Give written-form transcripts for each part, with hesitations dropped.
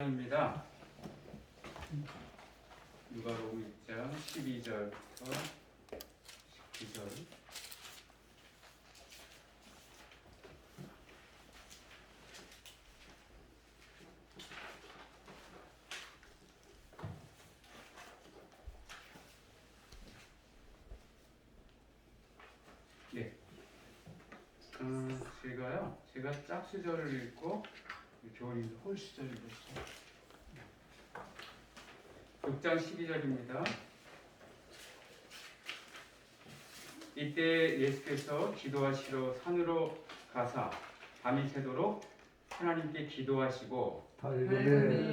입니다. 누가복음 1장 12절부터 19절. 네. 제가 짝수절을 읽고 교원님도 홀수절을 읽었어요. 6장 12절입니다. 이때 예수께서 기도하시러 산으로 가사 밤이 새도록 하나님께 기도하시고 밝음에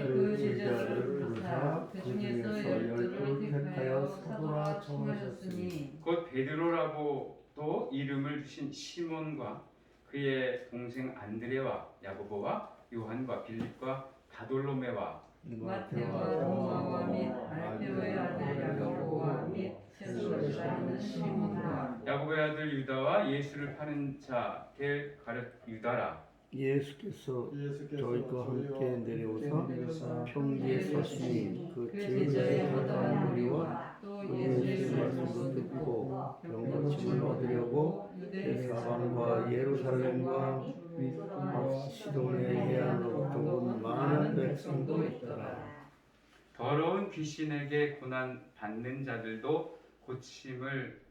그 제자를 부르사 그 중에서 열둘을 택하여 사도라 청하셨으니 곧 베드로라고도 이름을 주신 시몬과 그의 동생 안드레와 야고보와 요한과 빌립과 바돌로메와 마테와 도마와 및 알페오의 아들 야고보와 및 세수를 따르는 시몬과 야고보의 아들 유다와 예수를 파는 자 될 가룟 유다라. 예수께서 저희와 함께 내려오사 평지에 섰으니 그 제자의 허다한 무리와 또 예수의 말씀을 듣고 병고침을 얻으려고 사방과 예루살렘과 시돈의 해안으로부터 온 많은 백성도 있더라. 더러운 귀신에게 고난 받는 자들도 고침을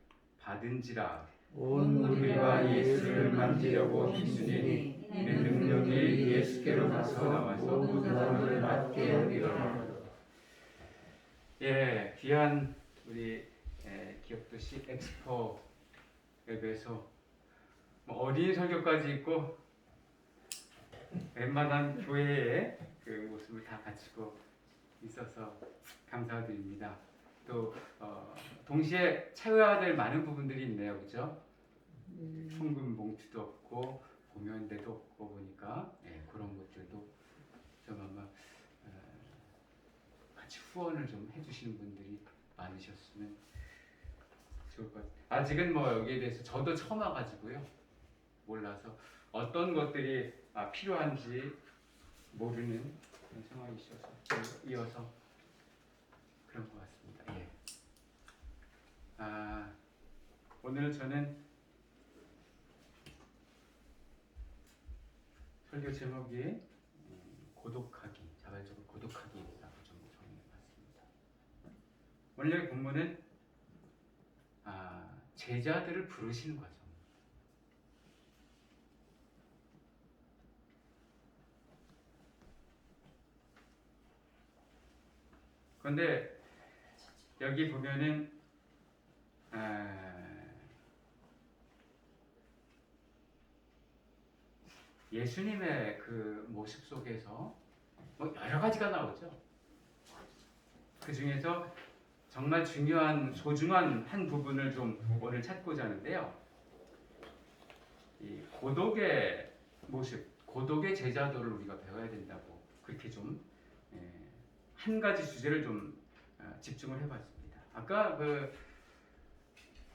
받은지라. 온 무리가 예수를 만지려고 힘쓰니 이는 능력이 예수께로 나와서 모든 사람을 낫게 하리라. 예, 귀한 우리 기업도시 엑스포 웹에서 어린이 설교까지 있고 웬만한 교회의 그 모습을 다 갖추고 있어서 감사드립니다. 또 동시에 채워야 될 많은 부분들이 있네요, 그렇죠? 현금 봉투도 없고 공연대도 없고 보니까 그런 것들도 좀 아마 같이 후원을 좀 해주시는 분들이 많으셨으면 좋을 것 같아요. 아직은 여기에 대해서 저도 처음 와가지고요, 몰라서 어떤 것들이 필요한지 모르는 상황이 있어서 이어서 그런 것 같습니다. 예. 오늘 저는 설교 제목이 고독하기, 자발적으로 고독하기라고 좀 정해봤습니다. 오늘 본문은 제자들을 부르시는 과정. 그런데 여기 보면은 예수님의 그 모습 속에서 여러 가지가 나오죠. 그 중에서 정말 중요한 소중한 한 부분을 좀 오늘 찾고자 하는데요. 이 고독의 모습, 고독의 제자도를 우리가 배워야 된다고 그렇게 좀 한 가지 주제를 좀 집중을 해봤습니다. 아까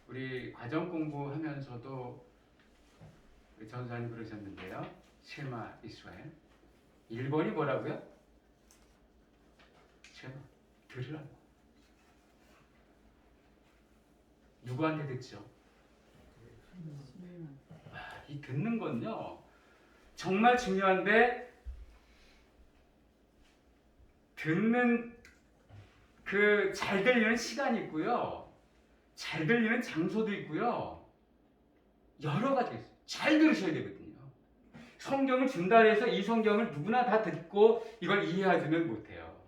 우리 과정 공부하면서도 우리 전사님 그러셨는데요. 쉐마 이스라엘. 1번이 뭐라고요? 쉐마, 들으라고. 누구한테 듣죠? 이 듣는 건요, 정말 중요한데, 듣는 그 잘 들리는 시간이 있고요, 잘 들리는 장소도 있고요, 여러 가지 있어요. 잘 들으셔야 되거든요. 성경을 준다 해서 이 성경을 누구나 다 듣고 이걸 이해하지는 못해요.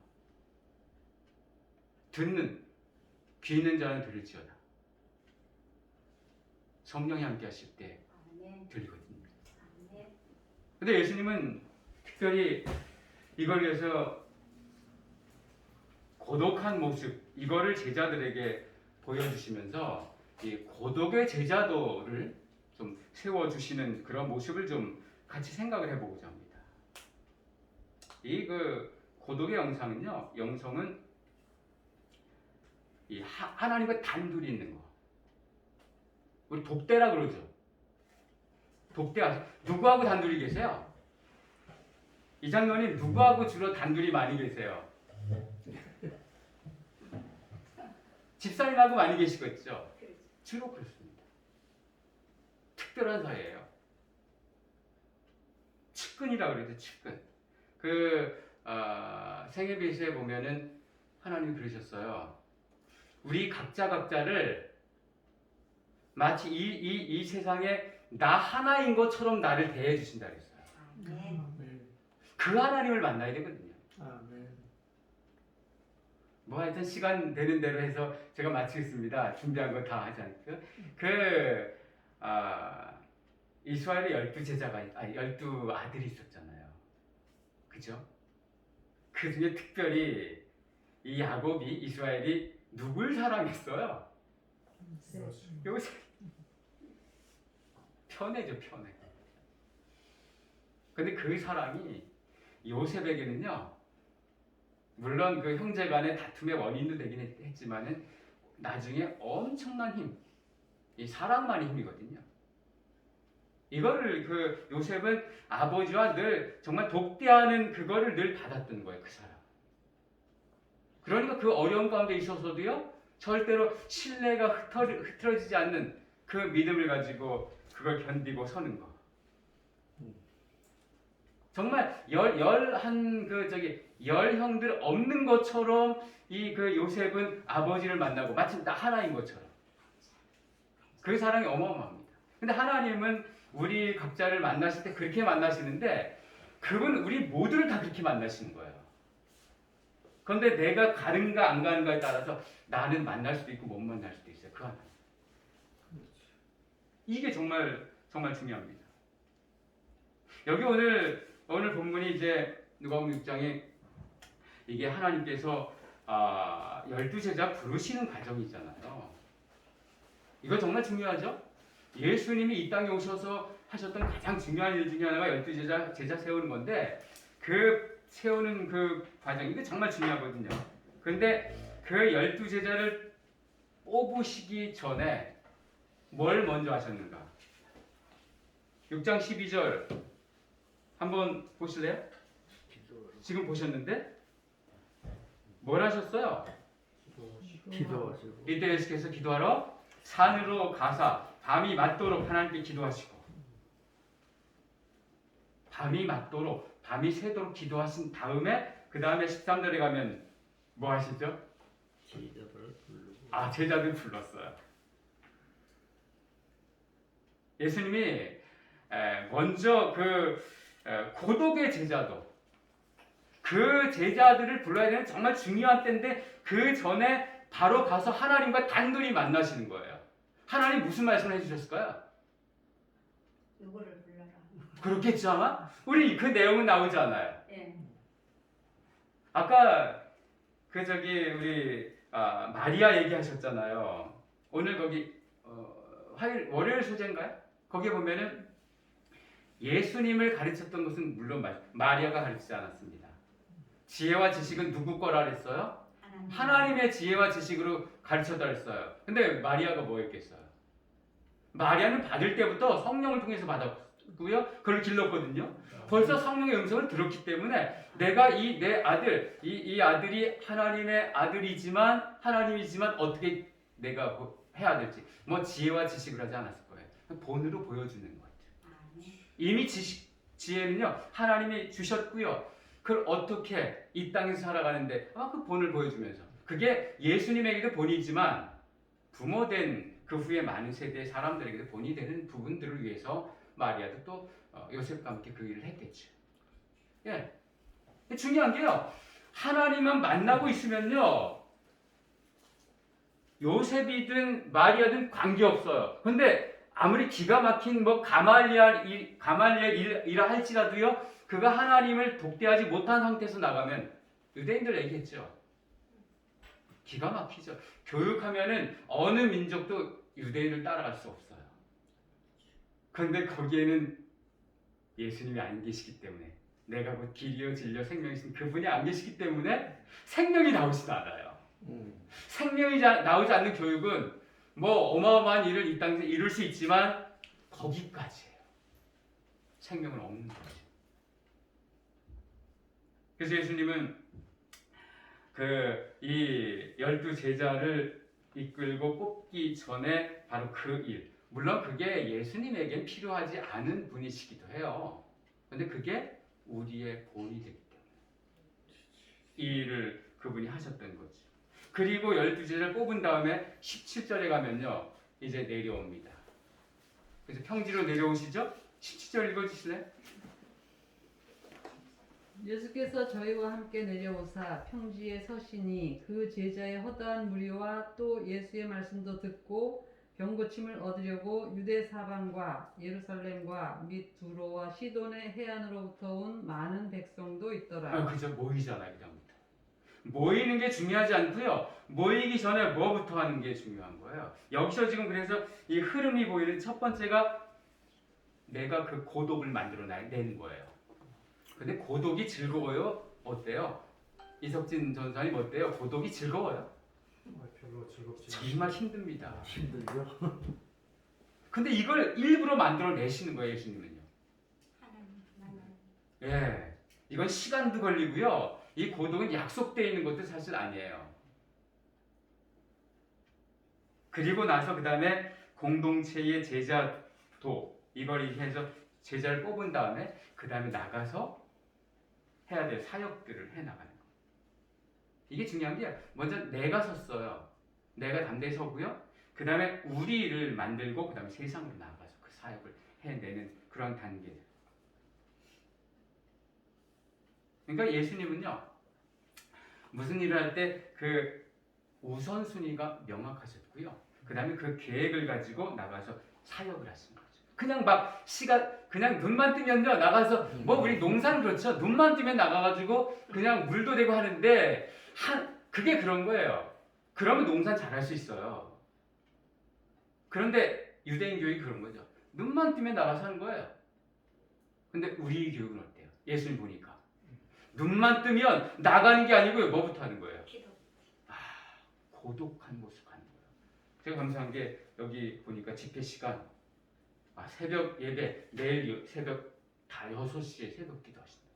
듣는, 귀 있는 자는 들을지어다. 성령이 함께 하실 때 들리거든요. 근데 예수님은 특별히 이걸 위해서 고독한 모습, 이거를 제자들에게 보여주시면서 이 고독의 제자도를 좀 세워주시는 그런 모습을 좀 같이 생각을 해보고자 합니다. 이 고독의 영성은 이 하나님과 단둘이 있는 거. 우리 독대라 그러죠. 독대 아세요? 누구하고 단둘이 계세요? 이 장로님 누구하고 주로 단둘이 많이 계세요? 집사님하고 많이 계시겠죠? 주로 그렇습니다. 특별한 사이예요. 측근이라고 그러죠. 측근. 생애비시에 보면은 하나님이 그러셨어요. 우리 각자를 마치 이 세상에 나 하나인 것처럼 나를 대해 주신다 그랬어요. 아멘. 그 하나님을 만나야 되거든요. 아멘. 뭐 하여튼 시간 되는 대로 해서 제가 마치겠습니다. 준비한 거 다 하지 않고요. 이스라엘의 12 아들이 있었잖아요. 그죠? 그 중에 특별히 이 야곱이 이스라엘이 누굴 사랑했어요? 요셉. 편애죠, 편애. 근데 그 사랑이 요셉에게는요, 물론 그 형제 간의 다툼의 원인도 되긴 했지만은 나중에 엄청난 힘, 이 사랑만이 힘이거든요. 이거를 그 요셉은 아버지와 늘 정말 독대하는 그거를 늘 받았던 거예요, 그 사람. 그러니까 그 어려운 가운데 있어서도요, 절대로 신뢰가 흐트러지지 않는 그 믿음을 가지고 그걸 견디고 서는 거. 정말 열 형들 없는 것처럼 이 그 요셉은 아버지를 만나고 마치 나 하나인 것처럼. 그 사랑이 어마어마합니다. 근데 하나님은 우리 각자를 만나실 때 그렇게 만나시는데 그분 우리 모두를 다 그렇게 만나시는 거예요. 그런데 내가 가는가 안 가는가에 따라서 나는 만날 수도 있고 못 만날 수도 있어요. 그 하나님. 이게 정말 중요합니다. 여기 오늘 본문이 이제 누가복음 6장에 이게 하나님께서 12제자 부르시는 과정이잖아요. 이거 정말 중요하죠? 예수님이 이 땅에 오셔서 하셨던 가장 중요한 일 중에 하나가 12제자 세우는 건데 그 세우는 그 과정 이게 정말 중요하거든요. 그런데 그 12제자를 뽑으시기 전에 뭘 먼저 하셨는가? 6장 12절 한번 보실래요? 지금 보셨는데 뭘 하셨어요? 기도하시고. 이때 예수께서 기도하러 산으로 가사 밤이 맞도록 하나님께 기도하시고 밤이 새도록 기도하신 다음에 그 다음에 13절에 가면 뭐 하시죠? 제자들을 부르고. 제자들 불렀어요. 예수님이 먼저 고독의 제자도 그 제자들을 불러야 되는 정말 중요한 때인데 그 전에 바로 가서 하나님과 단둘이 만나시는 거예요. 하나님 무슨 말씀을 해주셨을까요? 누구를 불러라. 그렇겠죠 아마? 우리 그 내용은 나오지 않아요. 예. 아까 우리 마리아 얘기하셨잖아요. 오늘 거기 월요일 소재인가요? 거기에 보면은 예수님을 가르쳤던 것은 물론 마리아가 가르치지 않았습니다. 지혜와 지식은 누구 거라 그랬어요? 하나님의 지혜와 지식으로 가르쳤다 그랬어요. 근데 마리아가 뭐 했겠어요? 마리아는 받을 때부터 성령을 통해서 받았고요. 그걸 길렀거든요. 벌써 성령의 음성을 들었기 때문에 내가 내 아들, 이 아들이 하나님의 하나님이지만 어떻게 내가 해야 될지 뭐 지혜와 지식을 하지 않았을 거예요. 본으로 보여주는 것 같아요. 이미 지혜는요 하나님이 주셨고요. 그걸 어떻게 이 땅에서 살아가는데 그 본을 보여주면서 그게 예수님에게도 본이지만 부모된 그 후에 많은 세대의 사람들에게도 본이 되는 부분들을 위해서 마리아도 또 요셉과 함께 그 일을 했겠죠. 예. 중요한 게요. 하나님만 만나고 있으면요. 요셉이든 마리아든 관계없어요. 근데 아무리 기가 막힌 가말리엘 일을 할지라도요. 그가 하나님을 독대하지 못한 상태에서 나가면 유대인들 얘기했죠. 기가 막히죠. 교육하면은 어느 민족도 유대인을 따라갈 수 없어요. 그런데 거기에는 예수님이 안 계시기 때문에 내가 곧 길이요 진리요 생명이신 그분이 안 계시기 때문에 생명이 나오지도 않아요. 생명이 나오지 않는 교육은 뭐 어마어마한 일을 이 땅에서 이룰 수 있지만 거기까지예요. 생명은 없는 거죠. 그래서 예수님은 그 이 12제자를 이끌고 뽑기 전에 바로 그 일, 물론 그게 예수님에겐 필요하지 않은 분이시기도 해요. 근데 그게 우리의 본이 되기 때문에 이 일을 그분이 하셨던 거죠. 그리고 12제자를 뽑은 다음에 17절에 가면요, 이제 내려옵니다. 그래서 평지로 내려오시죠? 17절 읽어주실래요? 예수께서 저희와 함께 내려오사 평지에 서시니 그 제자의 허다한 무리와 또 예수의 말씀도 듣고 병고침을 얻으려고 유대 사방과 예루살렘과 및 두로와 시돈의 해안으로부터 온 많은 백성도 있더라. 그죠. 모이잖아요. 그다음부터. 모이는 게 중요하지 않고요. 모이기 전에 뭐부터 하는 게 중요한 거예요. 여기서 지금 그래서 이 흐름이 보이는 첫 번째가 내가 그 고독을 만들어내는 거예요. 근데 고독이 즐거워요? 어때요? 이석진 전사님 어때요? 고독이 즐거워요? 별로 즐겁지 정말 힘듭니다. 힘들죠. 근데 이걸 일부러 만들어내시는 거예요, 예수님은요. 하나님 만나요. 예, 이건 시간도 걸리고요. 이 고독은 약속되어 있는 것도 사실 아니에요. 그리고 나서 그 다음에 공동체의 제자도 이걸 이렇게 해서 제자를 뽑은 다음에 그 다음에 나가서 해야 될 사역들을 해나가는 거예요. 이게 중요한 게 먼저 내가 섰어요. 내가 담대히 서고요. 그 다음에 우리를 만들고 그 다음에 세상으로 나가서 그 사역을 해내는 그런 단계. 그러니까 예수님은요, 무슨 일을 할 때 그 우선순위가 명확하셨고요. 그 다음에 그 계획을 가지고 나가서 사역을 하신 거죠. 그냥 막 그냥 눈만 뜨면요, 나가서, 뭐 우리 농사는 그렇죠. 눈만 뜨면 나가가지고 그냥 물도 대고 하는데, 그게 그런 거예요. 그러면 농사 잘할 수 있어요. 그런데 유대인 교육이 그런 거죠. 눈만 뜨면 나가서 하는 거예요. 근데 우리 교육은 어때요? 예수님 보니까. 눈만 뜨면 나가는 게 아니고요. 뭐부터 하는 거예요? 기도. 고독한 모습 하는 거예요. 제가 감사한 게 여기 보니까 집회 시간, 새벽 예배, 내일 새벽 다 6시에 새벽 기도 하신다.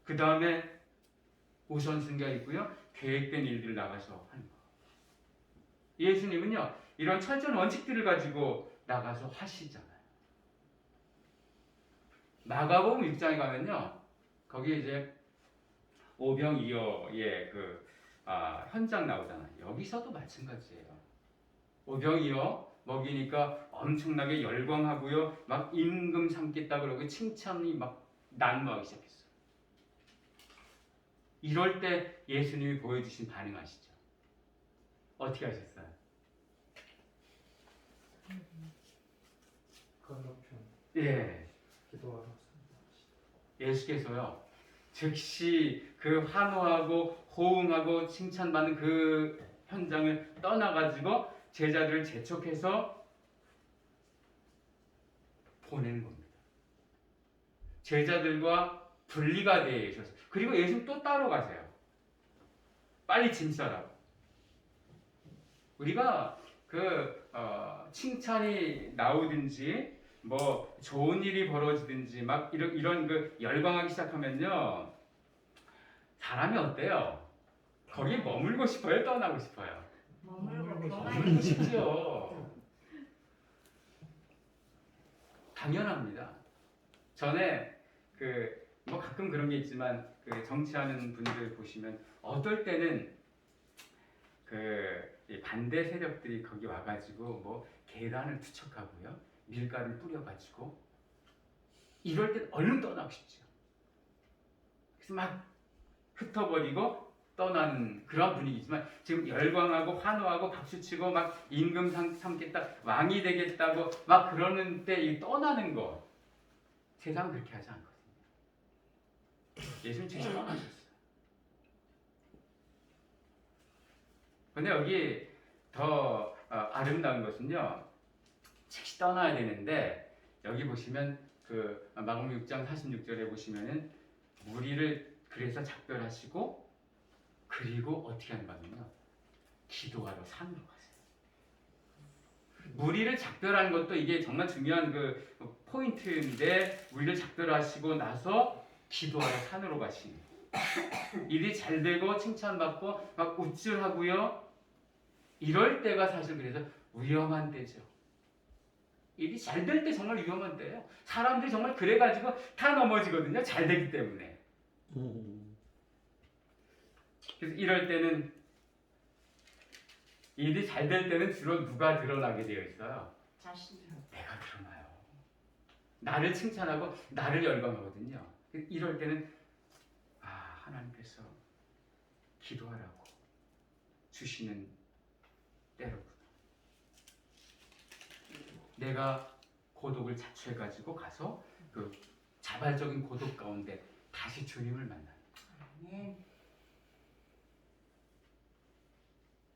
그 다음에 우선순위가 있고요. 계획된 일들을 나가서 하는 거예요. 예수님은요, 이런 철저한 원칙들을 가지고 나가서 하시잖아요. 마가복음 6장에 가면요, 거기에 이제 오병이어의 현장 나오잖아요. 여기서도 마찬가지예요. 오병이어 먹이니까 엄청나게 열광하고요, 막 임금 삼겠다 그러고 칭찬이 막 난무하기 시작했어요. 이럴 때 예수님이 보여주신 반응 아시죠? 어떻게 하셨어요? 건너편 예. 기도하러 예수께서요, 즉시 그 환호하고 호응하고 칭찬받는 그 현장을 떠나가지고 제자들을 재촉해서 보내는 겁니다. 제자들과 분리가 되어 있어서. 그리고 예수님 또 따로 가세요. 빨리 짐 싸라고. 우리가 칭찬이 나오든지 뭐 좋은 일이 벌어지든지 막 이런 그 열광하기 시작하면요, 사람이 어때요? 거기에 머물고 싶어요? 떠나고 싶어요? 머물고 머물고 교만이 싶죠. 당연합니다. 전에 뭐 가끔 그런 게 있지만 정치하는 분들 보시면 어떨 때는 이 반대 세력들이 거기 와가지고 뭐 계란을 투척하고요, 밀가루를 뿌려가지고 이럴 땐 얼른 떠나고 싶죠. 그래서 막 흩어버리고 떠나는 그런 분위기지만, 지금 열광하고 환호하고 박수치고 막 임금 삼겠다, 왕이 되겠다고 막 그러는 때 이 떠나는 거, 세상은 그렇게 하지 않거든요. 예수님 직접 떠나셨어요. 근데 여기 더 아름다운 것은요, 즉시 떠나야 되는데, 여기 보시면 마가복음 6장 46절에 보시면은 무리를 그래서 작별하시고, 그리고 어떻게 하는가 하면요, 기도하러 산으로 가세요. 무리를 작별하는 것도 이게 정말 중요한 포인트인데 우리를 작별하시고 나서 기도하러 산으로 가시니 일이 잘 되고 칭찬받고 막 우쭐하고요. 이럴 때가 사실 그래서 위험한 때죠. 일이 잘 될 때 정말 위험한 때예요. 사람들이 정말 그래가지고 다 넘어지거든요. 잘 되기 때문에. 그래서 이럴 때는 일이 잘 될 때는 주로 누가 드러나게 되어 있어요? 자신. 내가 드러나요. 나를 칭찬하고 나를 열광하거든요. 이럴 때는 하나님께서 기도하라고 주시는 때로구나. 내가 고독을 자초해가지고 가서 그 자발적인 고독 가운데 다시 주님을 만나는 아멘.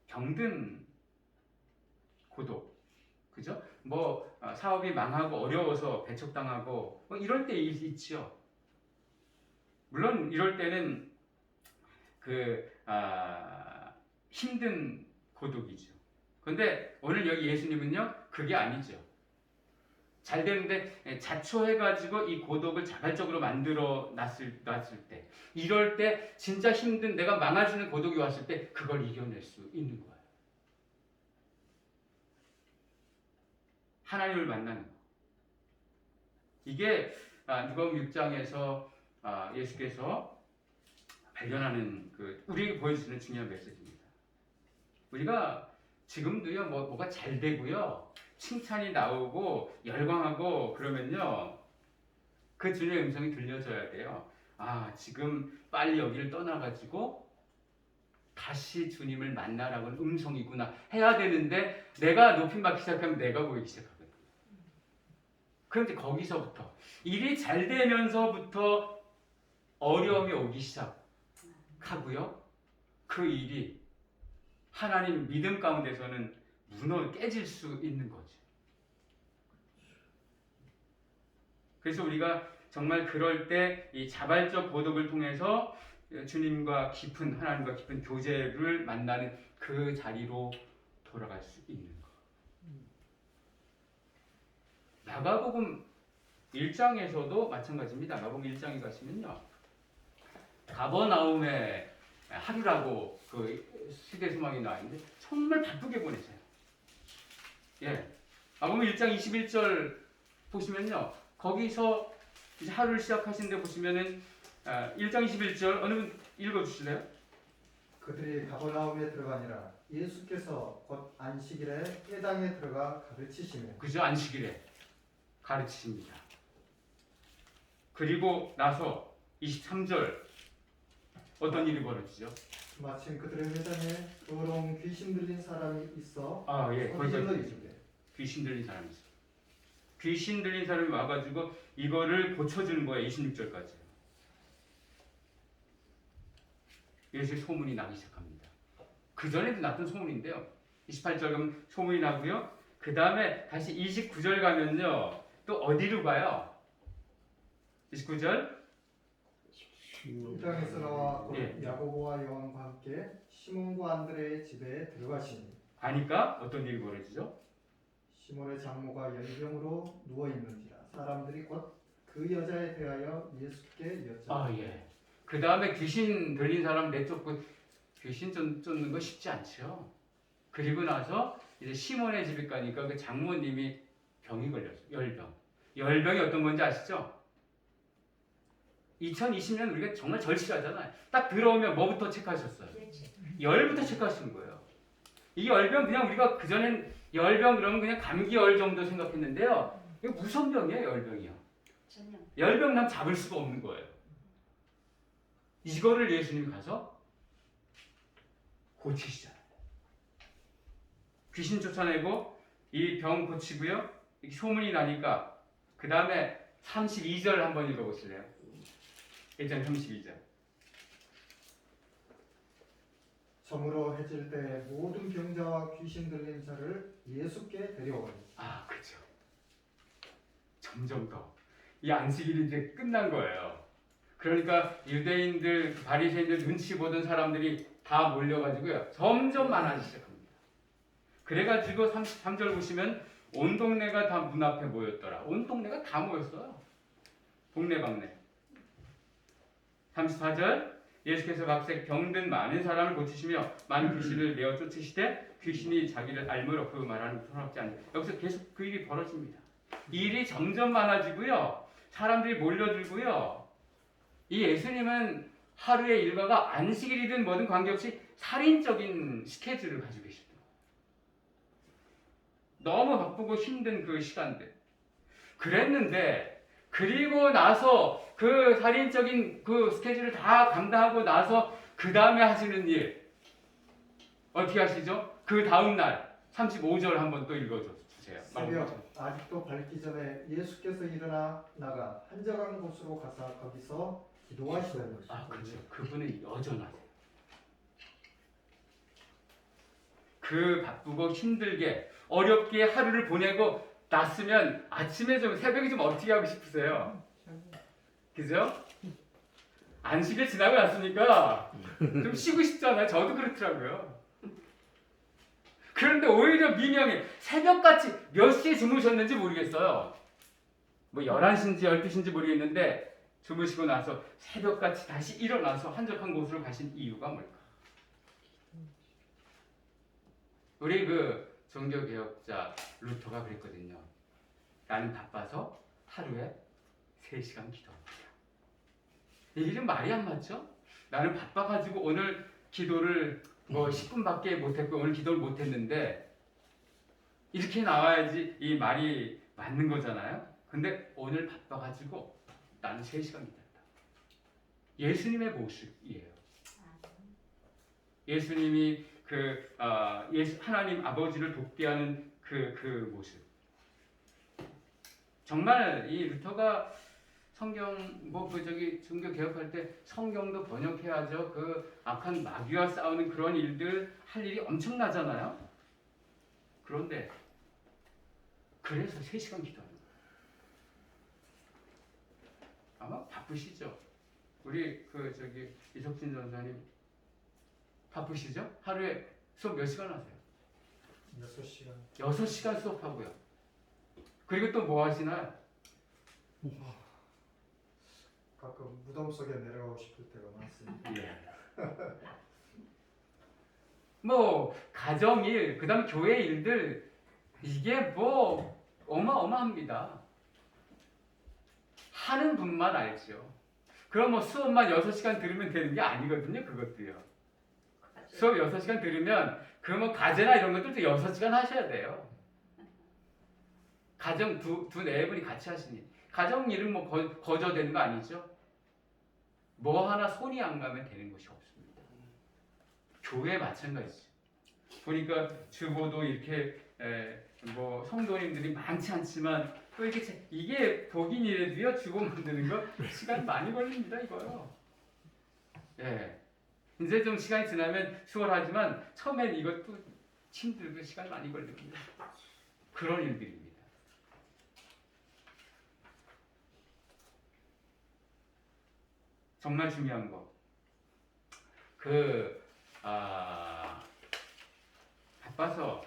병든 고독, 그죠? 사업이 망하고 어려워서 배척당하고 이럴 때 있죠. 물론 이럴 때는 힘든 고독이죠. 그런데 오늘 여기 예수님은요 그게 아니죠. 잘 되는데 자초해가지고 이 고독을 자발적으로 만들어 놨을 때, 이럴 때 진짜 힘든 내가 망아지는 고독이 왔을 때 그걸 이겨낼 수 있는 거예요. 하나님을 만나는 거. 이게 누가복음 6장에서 예수께서 발견하는 우리에게 보여주시는 중요한 메시지입니다. 우리가 지금도요 뭐가 잘 되고요 칭찬이 나오고 열광하고 그러면요 그 주님의 음성이 들려줘야 돼요. 지금 빨리 여기를 떠나가지고 다시 주님을 만나라고는 음성이구나 해야 되는데 내가 높임받기 시작하면 내가 보이기 시작하거든요. 그런데 거기서부터 일이 잘 되면서부터 어려움이 오기 시작하고요. 그 일이 하나님 믿음 가운데서는 깨질 수 있는 거죠. 그래서 우리가 정말 그럴 때 이 자발적 고독을 통해서 하나님과 깊은 교제를 만나는 그 자리로 돌아갈 수 있는 것. 마가복음 1장에서도 마찬가지입니다. 마가복음 1장에 가시면요. 가버나움의 하루라고 시대소망이 나와 있는데 정말 바쁘게 보내세요. 마가복음 1장 21절 보시면요. 거기서 이제 하루를 시작하시는데 보시면은 1장 21절 어느 분 읽어주실래요? 그들이 가버나움에 들어가니라. 예수께서 곧 안식일에 회당에 들어가 가르치시며. 그죠? 안식일에 가르치십니다. 그리고 나서 23절 어떤 일이 벌어지죠? 마침 그들의 회당에 더러운 귀신 들린 사람이 있어. 거기서 귀신 들린 사람이 있어. 귀신 들린 사람이 와가지고 이거를 고쳐주는 거예요. 26절까지. 예수의 소문이 나기 시작합니다. 그 전에도 났던 소문인데요. 28절 가면 소문이 나고요. 그 다음에 다시 29절 가면요. 또 어디로 가요? 29절. 회당에서 나와 예. 야고보와 요한과 함께 시몬과 안드레의 집에 들어가시니. 가니까 어떤 일이 벌어지죠? 시몬의 장모가 열병으로 누워 있는지라 사람들이 곧 그 여자에 대하여 예수께 여쭤. 그 다음에 귀신 들린 사람 내쫓고 귀신 쫓는 거 쉽지 않죠. 그리고 나서 이제 시몬의 집에 가니까 그 장모님이 병이 걸렸어요. 열병이 어떤 건지 아시죠? 2020년 우리가 정말 절실하잖아요. 딱 들어오면 뭐부터 체크하셨어요? 열부터 체크하시는 거예요. 이 열병 그냥 우리가 그전엔 열병 그러면 그냥 감기열 정도 생각했는데요. 이거 무서운 병이에요. 열병이요. 열병 남 잡을 수가 없는 거예요. 이거를 예수님이 가서 고치시잖아요. 귀신 쫓아내고 이 병 고치고요. 이렇게 소문이 나니까 그 다음에 32절 한번 읽어보실래요? 1장 32절. 저물어 해질 때 모든 병자와 귀신 들린 자를 예수께 데려오니. 그렇죠. 점점 더 이 안식일이 이제 끝난 거예요. 그러니까 유대인들, 바리새인들 눈치 보던 사람들이 다 몰려가지고요. 점점 많아지기 시작합니다. 그래가지고 33절 보시면 온 동네가 다 문 앞에 모였더라. 온 동네가 다 모였어요. 동네방네. 34절 예수께서 각색 병든 많은 사람을 고치시며 많은 귀신을 내어 쫓으시되 귀신이 자기를 알므로 그 말하는 소용없지 않는. 여기서 계속 그 일이 벌어집니다. 일이 점점 많아지고요. 사람들이 몰려들고요. 이 예수님은 하루의 일과가 안식일이든 뭐든 관계없이 살인적인 스케줄을 가지고 계시더라고요. 너무 바쁘고 힘든 그 시간들. 그랬는데 그리고 나서 그 살인적인 그 스케줄을 다 감당하고 나서 그 다음에 하시는 일 어떻게 하시죠? 그 다음 날 35절 한번 또 읽어주세요. 새벽 아직도 밝기 전에 예수께서 일어나 나가 한적한 곳으로 가서 거기서 기도하시던 것이죠. 아, 그렇죠. 그분은 여전하세요. 그 바쁘고 힘들게 어렵게 하루를 보내고 났으면 아침에 좀 새벽에 좀 어떻게 하고 싶으세요? 그죠? 안식일 지나고 났으니까 좀 쉬고 싶잖아요. 저도 그렇더라고요. 그런데 오히려 민영이 새벽같이 몇 시에 주무셨는지 모르겠어요. 뭐 11시인지 12시인지 모르겠는데 주무시고 나서 새벽같이 다시 일어나서 한적한 곳으로 가신 이유가 뭘까? 우리 그 종교개혁자 루터가 그랬거든요. 나는 바빠서 하루에 3시간 기도합니다. 이게 좀 말이 안 맞죠? 나는 바빠가지고 오늘 기도를 뭐 10분밖에 못했고 오늘 기도를 못했는데 이렇게 나와야지 이 말이 맞는 거잖아요. 근데 오늘 바빠가지고 나는 3시간 기도했다. 예수님의 모습이에요. 예수님이 하나님 아버지를 돕게하는 그 모습. 정말 이 루터가 성경 종교 개혁할 때 성경도 번역해야죠. 그 악한 마귀와 싸우는 그런 일들 할 일이 엄청나잖아요. 그런데 그래서 3시간 기도하는 거예요. 아마 바쁘시죠. 우리 이석진 전사님 바쁘시죠? 하루에 수업 몇 시간 하세요? 6시간. 6시간 수업하고요. 그리고 또 뭐 하시나요? 가끔 무덤 속에 내려가고 싶을 때가 많습니다. 예. 뭐 가정일, 그다음 교회 일들 이게 뭐 어마어마합니다. 하는 분만 알죠. 그럼 뭐 수업만 6시간 들으면 되는 게 아니거든요. 그것도요. 수업 6시간 들으면 그 뭐 과제나 이런 것들도 6시간 하셔야 돼요. 가정 두 네 분이 같이 하시니 가정 일은 뭐 거저되는 거 아니죠? 뭐 하나 손이 안 가면 되는 것이 없습니다. 교회 마찬가지죠. 보니까 주보도 이렇게 뭐 성도님들이 많지 않지만 또 이렇게 이게 독인 일에도요 주보 만드는 거 시간 많이 걸립니다 이거요. 예. 이제 좀 시간이 지나면 수월하지만 처음엔 이것도 힘들고 시간 많이 걸립니다. 그런 일들입니다. 정말 중요한 거. 바빠서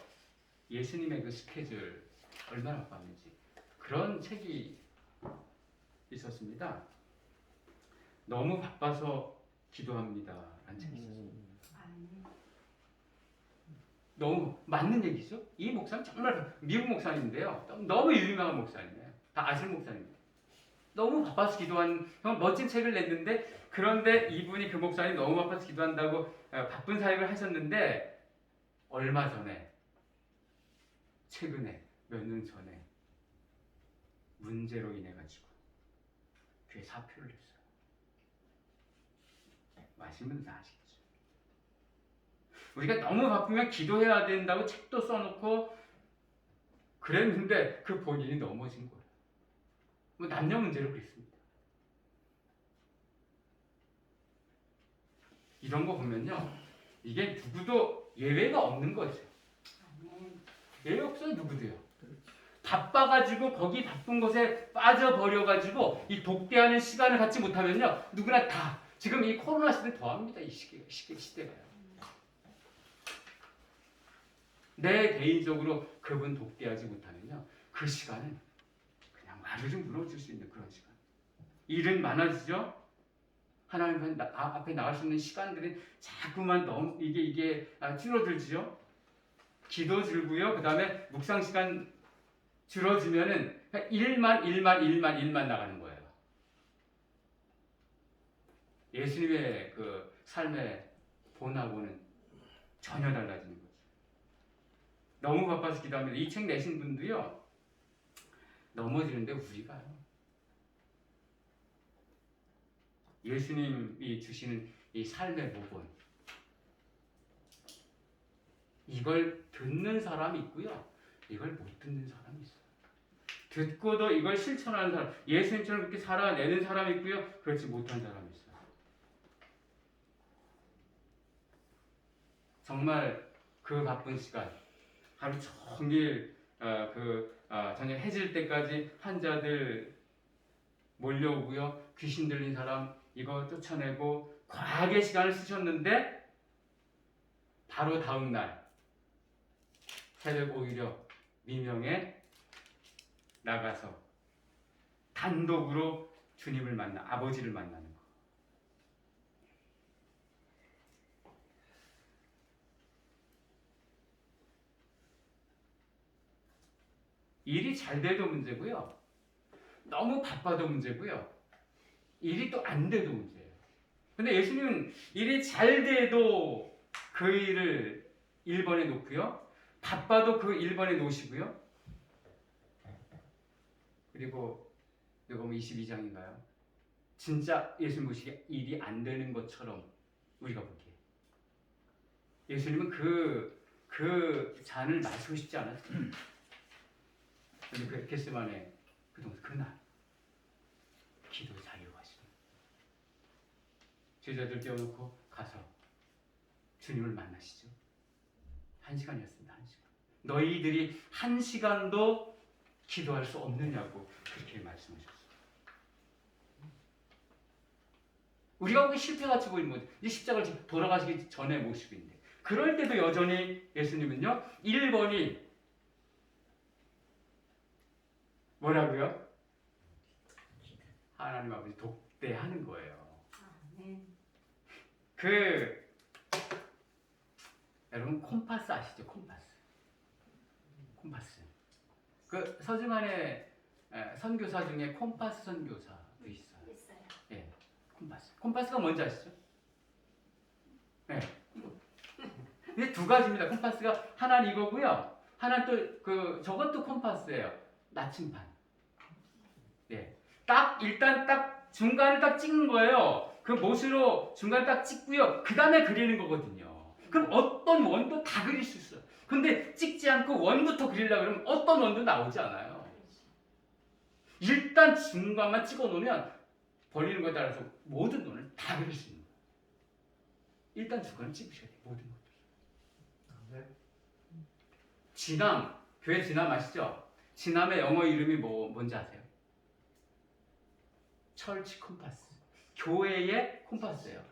예수님의 그 스케줄 얼마나 바빴는지 그런 책이 있었습니다. 너무 바빠서 기도합니다. 라는 책이 있었어요. 너무 맞는 얘기죠? 이 목사는 정말 미국 목사님인데요. 너무 유명한 목사님이에요. 다 아실 목사님이에요. 너무 바빠서 기도한 멋진 책을 냈는데 그런데 이분이 그 목사님 너무 바빠서 기도한다고 바쁜 사역을 하셨는데 얼마 전에 최근에 몇 년 전에 문제로 인해 가지고 교회 사표를 냈어요. 아시면 다 아시겠죠. 우리가 너무 바쁘면 기도해야 된다고 책도 써놓고 그랬는데 그 본인이 넘어진 거예요. 뭐 남녀 문제로 그랬습니다. 이런 거 보면요, 이게 누구도 예외가 없는 거죠. 예외 없어요, 누구도요. 바빠가지고 거기 바쁜 곳에 빠져버려가지고 이 독대하는 시간을 갖지 못하면요, 누구나 다 지금 이 코로나 시대 더합니다. 이 시대가요. 내 개인적으로 그분 돕게하지 못하면요, 그 시간은 그냥 마르르 무너질 수 있는 그런 시간. 일은 많아지죠. 하나님 앞에 나갈 수 있는 시간들이 자꾸만 이게 줄어들지요. 기도 줄고요. 그 다음에 묵상 시간 줄어지면은 일만 나가는 거예요. 예수님의 그 삶의 본하고는 전혀 달라지는 거죠. 너무 바빠서 기도합니다. 이 책 내신 분도요, 넘어지는데 우리가요, 예수님이 주시는 이 삶의 복은 이걸 듣는 사람이 있고요, 이걸 못 듣는 사람이 있어요. 듣고도 이걸 실천하는 사람, 예수님처럼 그렇게 살아내는 사람이 있고요, 그렇지 못한 사람이 있어요. 정말 그 바쁜 시간, 하루 종일 저녁 해질 때까지 환자들 몰려오고요, 귀신 들린 사람 이거 쫓아내고 과하게 시간을 쓰셨는데, 바로 다음 날 새벽 오히려 미명에 나가서 단독으로 주님을 만나, 아버지를 만나는 거. 일이 잘 돼도 문제고요, 너무 바빠도 문제고요, 일이 또 안 돼도 문제예요. 근데 예수님은 일이 잘 돼도 그 일을 1번에 놓고요, 바빠도 그 1번에 놓으시고요, 그리고 이거 22장인가요? 진짜 예수님 보시기에 일이 안 되는 것처럼 우리가 보기에 예수님은 그 잔을 마시고 싶지 않았어요. 근데 그 겟세마네 그날 기도 자유가 하시는 제자들 떼어놓고 가서 주님을 만나시죠. 1시간이었습니다. 1시간. 너희들이 1시간도 기도할 수 없느냐고 그렇게 말씀하셨어요. 우리가 보기 실패같이 보이는 거죠. 이 십자가를 돌아가시기 전에 모시고 있는데, 그럴 때도 여전히 예수님은요, 1번이 뭐라고요? 하나님 아버지 독대하는 거예요. 아멘. 여러분 콤파스 아시죠? 콤파스. 그 서중한의 선교사 중에 콤파스 선교사도 있어요. 있어요. 예, 콤파스가 뭔지 아시죠? 예. 근데 두 가지입니다. 콤파스가 하나는 이거고요, 하나는 또 저것도 콤파스예요. 나침반. 예. 일단 딱 중간을 딱 찍는 거예요. 그 못으로 중간을 딱 찍고요, 그 다음에 그리는 거거든요. 그럼 어떤 원도 다 그릴 수 있어요. 근데 찍지 않고 원부터 그리려고 그러면 어떤 원도 나오지 않아요. 일단 중간만 찍어 놓으면 벌리는 거에 따라서 모든 원을 다 그릴 수 있는 거예요. 일단 중간을 찍으셔야 돼요. 모든 것들. 진암, 교회 진암 아시죠? 진암의 영어 이름이 뭔지 아세요? 철치 콤파스. 교회의 콤파스예요.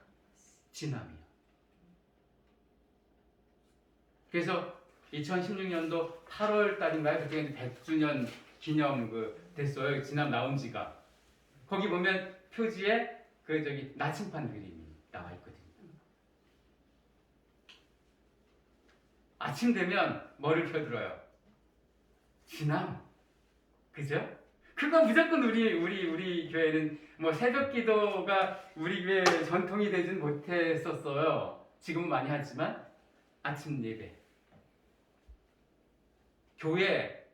진암이요. 그래서 2016년도 8월 달인가요? 그때 100주년 기념 됐어요. 진암 나온 지가. 거기 보면 표지에 나침반 그림이 나와 있거든요. 아침 되면 뭐를 펴들어요? 진암. 그죠? 그거 무조건 우리 교회는 새벽 기도가 우리 교회 전통이 되진 못했었어요. 지금은 많이 하지만 아침 예배. 교회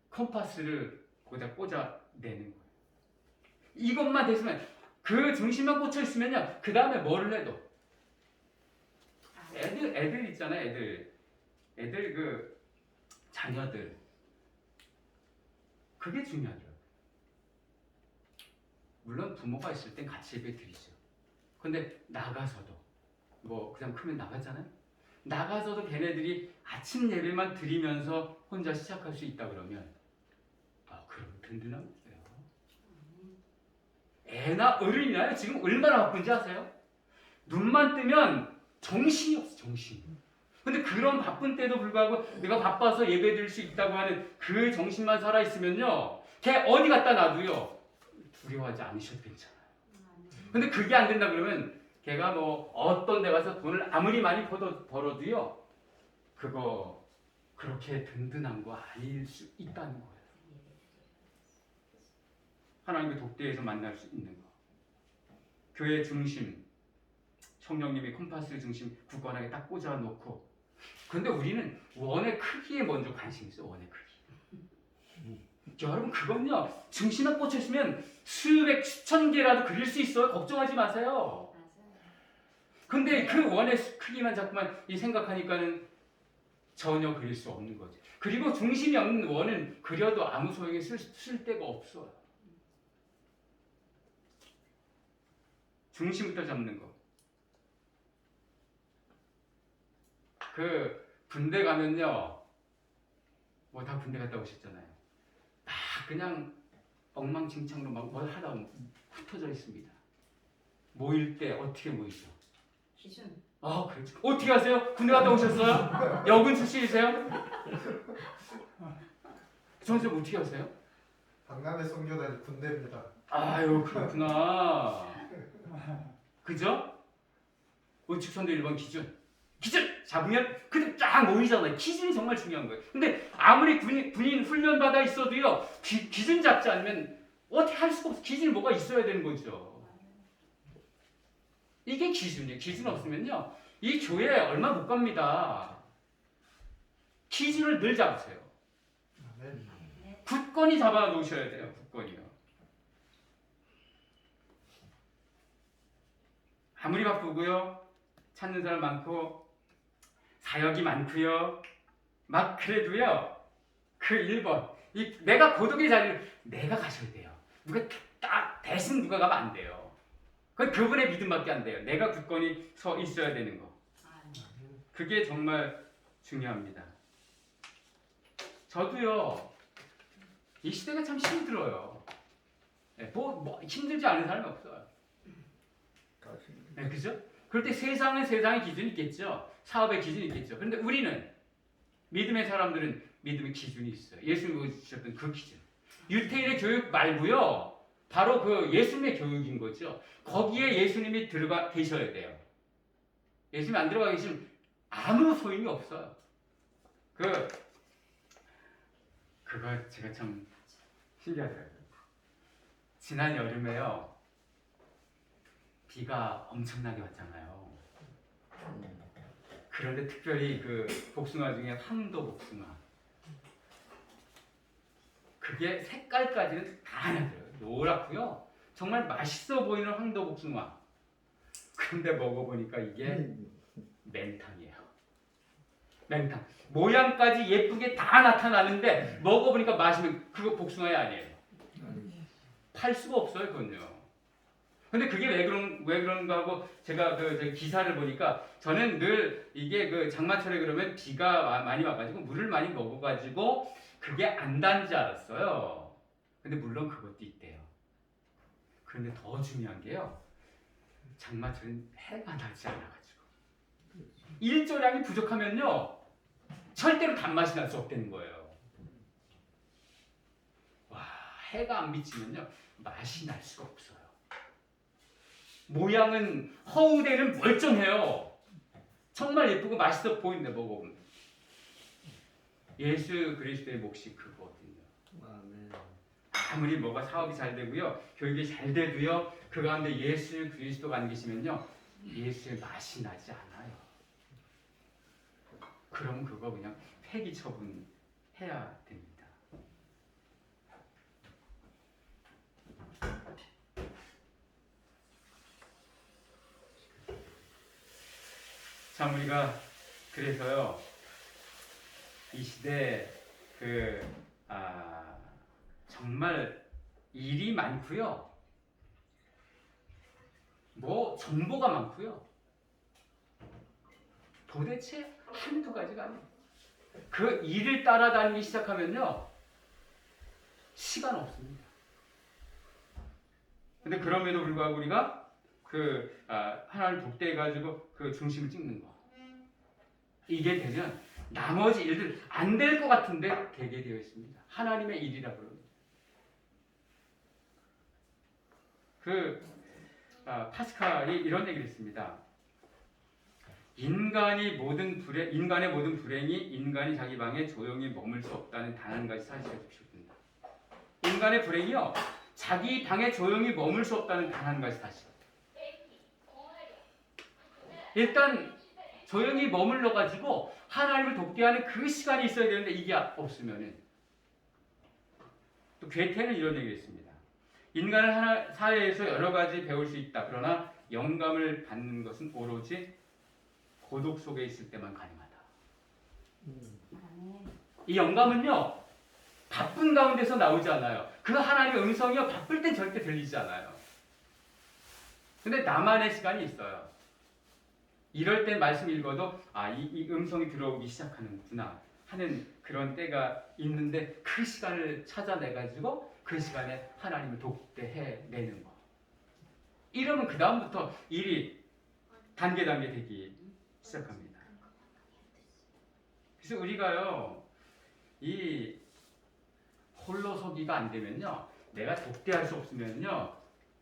컴파스를 거기다 꽂아내는 거예요. 이것만 됐으면, 그 중심만 꽂혀 있으면요, 그 다음에 뭐를 해도 애들 있잖아요. 애들 자녀들, 그게 중요하더라고요. 물론 부모가 있을 땐 같이 예배 드리죠. 근데 나가서도 그냥 크면 나가잖아요. 나가서도 걔네들이 아침 예배만 드리면서 혼자 시작할 수 있다 그러면 그럼 든든한 거예요. 애나 어른이나요, 지금 얼마나 바쁜지 아세요? 눈만 뜨면 정신이 없어. 정신. 근데 그런 바쁜 때도 불구하고 내가 바빠서 예배 드릴 수 있다고 하는 그 정신만 살아있으면요, 걔 어디 갖다 놔도요 두려워하지 않으셔도 괜찮아요. 근데 그게 안 된다 그러면 걔가 뭐 어떤 데 가서 돈을 아무리 많이 벌어도요 그거 그렇게 든든한 거 아닐 수 있다는 거예요. 하나님의 독대에서 만날 수 있는 거. 교회 중심, 성령님의 컴파스 중심 굳건하게 딱 꽂아놓고. 근데 우리는 원의 크기에 먼저 관심 있어요. 원의 크기. 여러분 그건요 중심에 꽂혀있으면 수백 수천 개라도 그릴 수 있어요. 걱정하지 마세요. 근데 그 원의 크기만 자꾸만 이 생각하니까는 전혀 그릴 수 없는 거죠. 그리고 중심이 없는 원은 그려도 아무 소용에 쓸 데가 없어요. 중심부터 잡는 거. 그 군대 가면요, 뭐 다 군대 갔다 오셨잖아요. 막 그냥 엉망진창으로 막 뭘 하다 흩어져 있습니다. 모일 때 어떻게 모이죠? 기준. 아, 그렇죠. 어떻게 하세요? 군대 갔다 오셨어요? 여군 출신이세요? 선생님 어떻게 하세요? 강남의 성교단이 군대입니다. 아유, 그렇구나. 그죠? 우측선도 1번 기준 잡으면 그때 쫙 모이잖아요. 기준이 정말 중요한 거예요. 근데 아무리 군인 훈련 받아 있어도요 기준 잡지 않으면 어떻게 할 수가 없어. 기준이 뭐가 있어야 되는 거죠. 이게 기준이에요. 기준 없으면요 이 교회 얼마 못 갑니다. 기준을 늘 잡으세요. 아멘. 굳건히 잡아 놓으셔야 돼요. 굳건히요. 아무리 바쁘고요 찾는 사람 많고 사역이 많고요 막 그래도요 그 1번 내가 고독의 자리를 내가 가셔야 돼요. 누가 딱 대신 누가 가면 안 돼요. 그건 그분의 믿음밖에 안 돼요. 내가 굳건히 서 있어야 되는 거. 그게 정말 중요합니다. 저도요 이 시대가 참 힘들어요. 뭐 힘들지 않은 사람이 없어요. 네, 그죠? 그럴 때 세상은 세상의 기준이 있겠죠. 사업의 기준이 있겠죠. 그런데 우리는 믿음의 사람들은 믿음의 기준이 있어요. 예수님이 주셨던 그 기준. 유태인의 교육 말고요. 바로 그 예수님의 교육인 거죠. 거기에 예수님이 들어가 계셔야 돼요. 예수님이 안 들어가 계시면 아무 소용이 없어요. 그거 제가 참 신기하더라고요. 지난 여름에요. 비가 엄청나게 왔잖아요. 그런데 특별히 그 복숭아 중에 황도 복숭아. 그게 색깔까지는 다 하나더라고요. 노랗고요. 정말 맛있어 보이는 황도 복숭아. 그런데 먹어보니까 이게 맹탕이에요. 맹탕. 모양까지 예쁘게 다 나타나는데 먹어보니까 마시면 그거 복숭아이 아니에요. 팔 수가 없어요, 그건요. 근데 그게 왜 그런가 하고 제가 그 기사를 보니까 저는 늘 이게 그 장마철에 그러면 비가 많이 와가지고 물을 많이 먹어가지고 그게 안 단지 알았어요. 근데 물론 그것도 있대요. 그런데 더 중요한 게요. 장마철엔 해가 나지 않아가지고 일조량이 부족하면요 절대로 단맛이 날 수 없다는 거예요. 와, 해가 안 비치면요 맛이 날 수가 없어요. 모양은 허우대는 멀쩡해요. 정말 예쁘고 맛있어 보이는데 먹어보면 예수 그리스도의 몫이 그거거든요. 아무리 뭐가 사업이 잘 되고요 교육이 잘 돼도요 그 가운데 예수 그리스도가 안 계시면요 예수의 맛이 나지 않아요. 그럼 그거 그냥 폐기 처분해야 됩니다. 참 우리가 그래서요 이 시대 정말 일이 많고요 뭐 정보가 많고요 도대체 한두 가지가 아니에요. 그 일을 따라다니기 시작하면요 시간 없습니다. 근데 그럼에도 불구하고 우리가 하나님 독대해 가지고 그 중심을 찍는 거. 이게 되면 나머지 일들 안 될 것 같은데 되게 되어 있습니다. 하나님의 일이라 그럽니다. 파스칼이 이런 얘기를 했습니다. 인간의 모든 불행이 인간이 자기 방에 조용히 머물 수 없다는 단 한 가지 사실을 주십니다. 인간의 불행이요, 자기 방에 조용히 머물 수 없다는 단 한 가지 사실. 일단 조용히 머물러 가지고 하나님을 돕게 하는 그 시간이 있어야 되는데 이게 없으면은, 또 괴테는 이런 얘기를 했습니다. 인간은 사회에서 여러 가지 배울 수 있다. 그러나 영감을 받는 것은 오로지 고독 속에 있을 때만 가능하다. 아멘. 이 영감은요, 바쁜 가운데서 나오지 않아요. 그 하나님의 음성이요, 바쁠 땐 절대 들리지 않아요. 근데 나만의 시간이 있어요. 이럴 땐 말씀 읽어도 이 음성이 들어오기 시작하는구나 하는 그런 때가 있는데, 그 시간을 찾아내가지고 그 시간에 하나님을 돕게 해내는 거. 이러면 그 다음부터 일이 단계 되기 시작합니다. 그래서 우리가요, 이 홀로서기가 안 되면요, 내가 독대할 수 없으면요,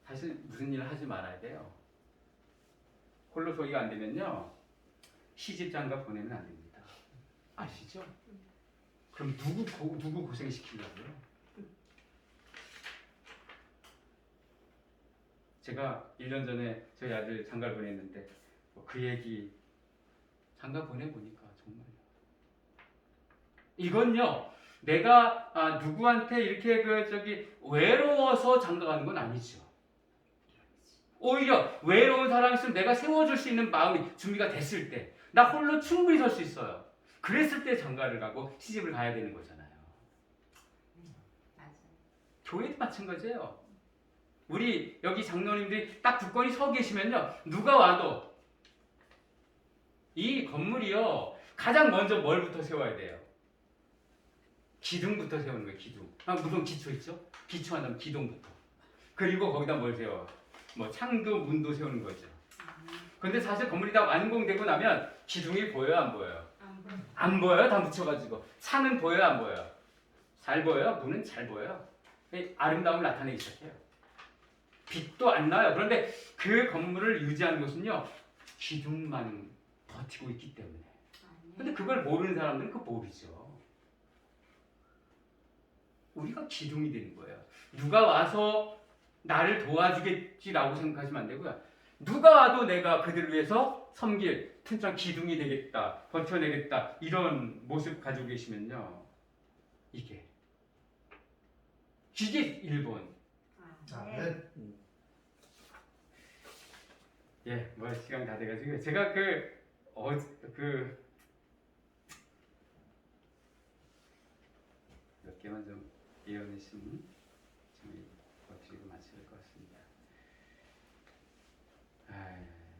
사실 무슨 일을 하지 말아야 돼요. 홀로서기가 안 되면요, 시집장가 보내면 안 됩니다. 아시죠? 그럼 누구 고생시키려고요? 제가 1년 전에 저희 아들 장가를 보냈는데 그 얘기, 장가 보내보니까 정말요, 이건요, 내가 누구한테 이렇게 외로워서 장가 가는 건 아니죠. 오히려 외로운 사람이 있으면 내가 세워줄 수 있는 마음이 준비가 됐을 때, 나 홀로 충분히 설 수 있어요. 그랬을 때 장가를 가고 시집을 가야 되는 거잖아요. 맞아요. 교회도 마찬가지예요. 우리 여기 장로님들이 딱 굳건히 서 계시면요, 누가 와도 이 건물이요, 가장 먼저 뭘부터 세워야 돼요? 기둥부터 세우는 거예요. 기둥. 무슨 기초 있죠? 기초한 다음 기둥부터. 그리고 거기다 뭘 세워? 뭐 창도 문도 세우는 거죠. 그런데 사실 건물이 다 완공되고 나면 기둥이 보여요, 안 보여요? 안 보여요. 다 묻혀가지고. 창은 보여요, 안 보여요? 잘 보여요. 문은 잘 보여요. 아름다움을 나타내기 시작해요. 빛도 안 나요. 그런데 그 건물을 유지하는 것은요, 기둥만 버티고 있기 때문에. 근데 그걸 모르는 사람들은 그거 모르죠. 우리가 기둥이 되는 거예요. 누가 와서 나를 도와주겠지라고 생각하시면 안 되고요. 누가 와도 내가 그들을 위해서 섬길 튼튼한 기둥이 되겠다, 버텨내겠다, 이런 모습 가지고 계시면요, 이게 1번. 아멘. 예, 뭐 시간 다 돼가지고 제가 몇 개만 좀 이어내시면 저희 드리고 마칠 것 같습니다.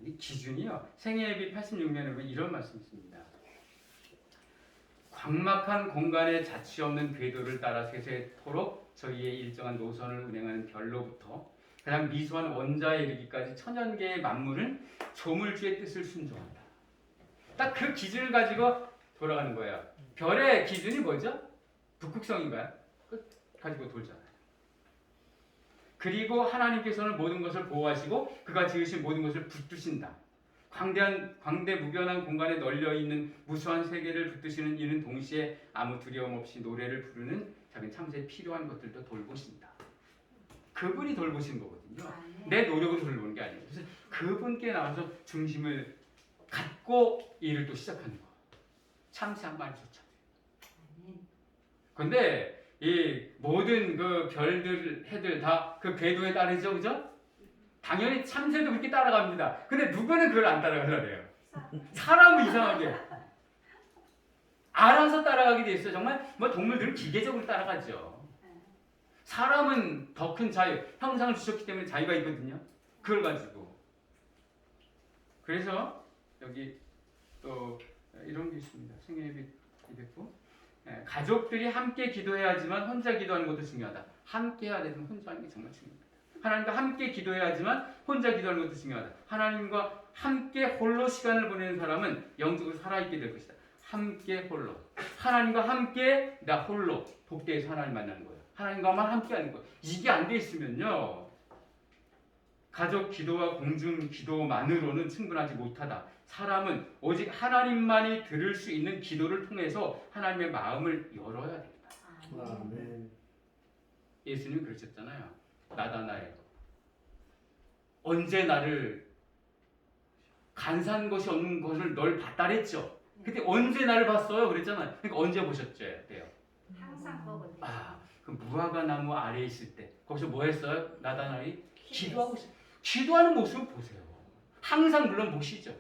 이 기준이요, 생애비 86년에 이런 말씀이 있습니다. 광막한 공간에 자취 없는 궤도를 따라 세세토록 저희의 일정한 노선을 운행하는 별로부터 가장 미소한 원자에 이르기까지 천연 개의 만물은 조물주의 뜻을 순종한다. 딱 그 기준을 가지고 돌아가는 거예요. 별의 기준이 뭐죠? 북극성인가요? 가지고 돌잖아요. 그리고 하나님께서는 모든 것을 보호하시고 그가 지으신 모든 것을 붙드신다. 광대무변한 공간에 널려있는 무수한 세계를 붙드시는 이는 동시에 아무 두려움 없이 노래를 부르는 작은 참새에 필요한 것들도 돌보신다. 그분이 돌보신 거거든요. 내 노력으로 돌보는 게 아니에요. 그래서 그분께 나와서 중심을 갖고 일을 또 시작하는 거. 참새 한 마리 쫓아내요. 근데 이 모든 그 별들, 해들 다 그 궤도에 따르죠, 그죠? 당연히 참새도 그렇게 따라갑니다. 근데 누구는 그걸 안 따라가려고 해요. 사람은 이상하게 알아서 따라가게 돼 있어요. 정말 뭐 동물들은 기계적으로 따라가죠. 사람은 더 큰 자유, 형상을 주셨기 때문에 자유가 있거든요. 그걸 가지고. 그래서 여기 또 이런 게 있습니다. 생애비 209. 가족들이 함께 기도해야지만 혼자 기도하는 것도 중요하다. 함께 해야 되면 혼자 하는 게 정말 중요합니다. 하나님과 함께 기도해야지만 혼자 기도하는 것도 중요하다. 하나님과 함께 홀로 시간을 보내는 사람은 영적으로 살아있게 될 것이다. 함께 홀로. 하나님과 함께 나 홀로 복대에서 하나님 만나는 거예요. 하나님과만 함께 하는 거예요. 이게 안 돼 있으면요. 가족 기도와 공중 기도만으로는 충분하지 못하다. 사람은 오직 하나님만이 들을 수 있는 기도를 통해서 하나님의 마음을 열어야 된다. 아멘. 예수님이 그러셨잖아요. 나다나엘. 언제 나를 간사한 것이 없는 것을 널 봤다 그랬죠. 근데 언제 나를 봤어요? 그랬잖아요. 그러니까 언제 보셨죠? 돼요. 항상 보고 그 무화과 나무 아래에 있을 때 거기서 뭐 했어요? 나다나엘이 기도하고 있어요. 기도하는 모습을 보세요. 항상 물론 보시죠.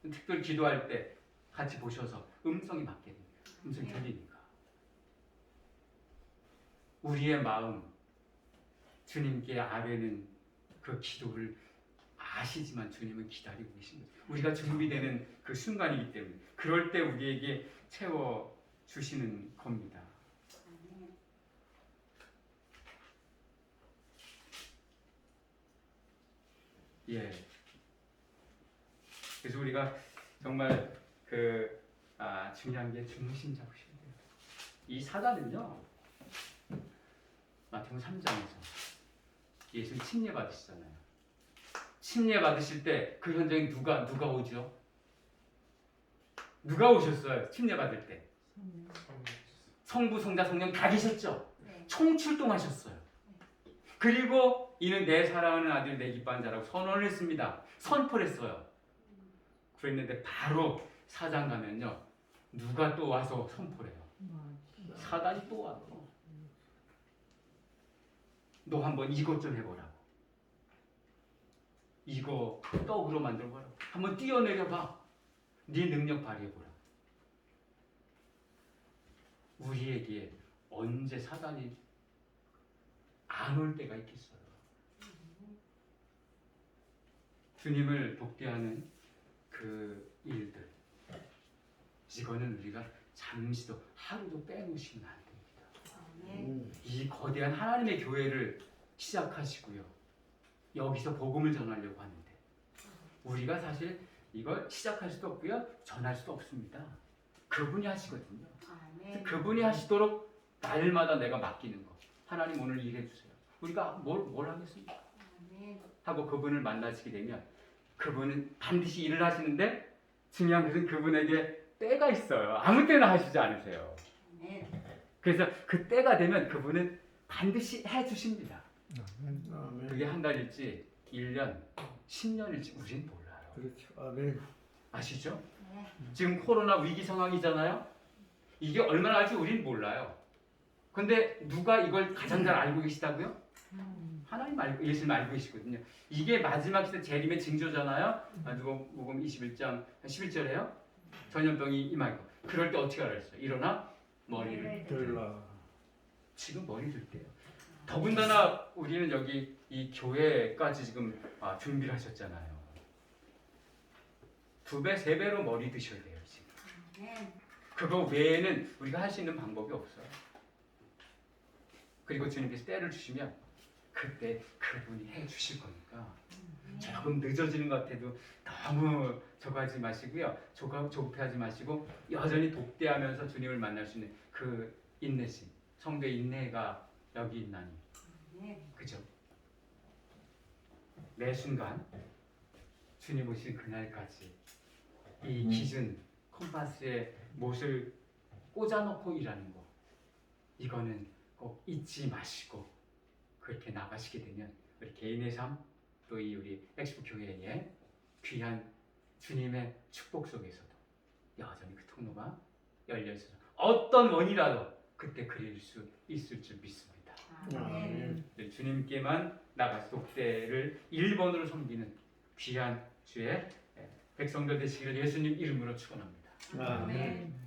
특별히 기도할 때 같이 보셔서 음성이 맞게 됩니다. 음성이 들리니까. 우리의 마음 주님께 아뢰는 그 기도를 아시지만 주님은 기다리고 계신 거죠. 우리가 준비되는 그 순간이기 때문에 그럴 때 우리에게 채워 주시는 겁니다. 예. 그래서 우리가 정말 중요한 게 중심 잡으셔야 돼요. 이 사단은요, 마태복음 3장에서 예수님 침례 받으시잖아요. 침례 받으실 때 그 현장에 누가 오죠? 누가 오셨어요? 침례 받을 때 성부, 성자, 성령 다 계셨죠? 네. 총출동하셨어요. 그리고 이는 내 사랑하는 아들 내 기뻐하는 자라고 선언을 했습니다. 선포를 했어요. 그랬는데 바로 사장 가면요. 누가 또 와서 선포를 해요. 사단이 또 와요. 너 한번 이것 좀 해보라고. 이거 떡으로 만들어보라고. 한번 뛰어내려봐. 네 능력 발휘해보라고. 우리에게 언제 사단이 안 올 때가 있겠어요. 주님을 복대하는 그 일들, 이거는 우리가 잠시도 하루도 빼놓으시면 안 됩니다. 이 거대한 하나님의 교회를 시작하시고요. 여기서 복음을 전하려고 하는데 우리가 사실 이걸 시작할 수도 없고요. 전할 수도 없습니다. 그분이 하시거든요. 그분이 하시도록 날마다 내가 맡기는 거. 하나님 오늘 일해 주세요. 우리가 뭘 하겠습니까? 하고 그분을 만나시게 되면 그분은 반드시 일을 하시는데 중요한 것은 그분에게 때가 있어요. 아무 때나 하시지 않으세요. 그래서 그 때가 되면 그분은 반드시 해 주십니다. 아멘. 그게 한 달일지 1년, 10년일지 우린 몰라요. 그렇죠. 아멘. 아시죠? 지금 코로나 위기 상황이잖아요. 이게 얼마나 할지 우린 몰라요. 근데 누가 이걸 가장 잘 알고 계시다고요? 하나님 알고, 예수님 알고 계시거든요. 이게 마지막 시대 재림의 징조잖아요. 누가복음 21장 11절에요. 전염병이 임하고 그럴 때 어떻게 알았어요? 일어나 머리를 들라. 지금 머리 들 때요. 더군다나 우리는 여기 이 교회까지 지금 준비를 하셨잖아요. 2배, 3배로 머리 드셔야 돼요. 지금. 그거 외에는 우리가 할 수 있는 방법이 없어요. 그리고 주님께서 때를 주시면 그때 그분이 해 주실 거니까 조금 늦어지는 것 같아도 너무 저거 하지 마시고요. 조급해하지 마시고 여전히 독대하면서 주님을 만날 수 있는 그 인내심, 성도의 인내가 여기 있나니. 그죠? 매 순간 주님 오신 그날까지 이 기준, 컴파스에 못을 꽂아놓고 일하는 거, 이거는 꼭 잊지 마시고 그렇게 나가시게 되면 우리 개인의 삶, 또 이 우리 엑스포 교회의 귀한 주님의 축복 속에서도 여전히 그 통로가 열려 있어서 어떤 원이라도 그때 그릴 수 있을 줄 믿습니다. 아멘. 주님께만 나가서 독대를 1번으로 섬기는 귀한 주의 백성들 되시기를 예수님 이름으로 축원합니다. 아멘.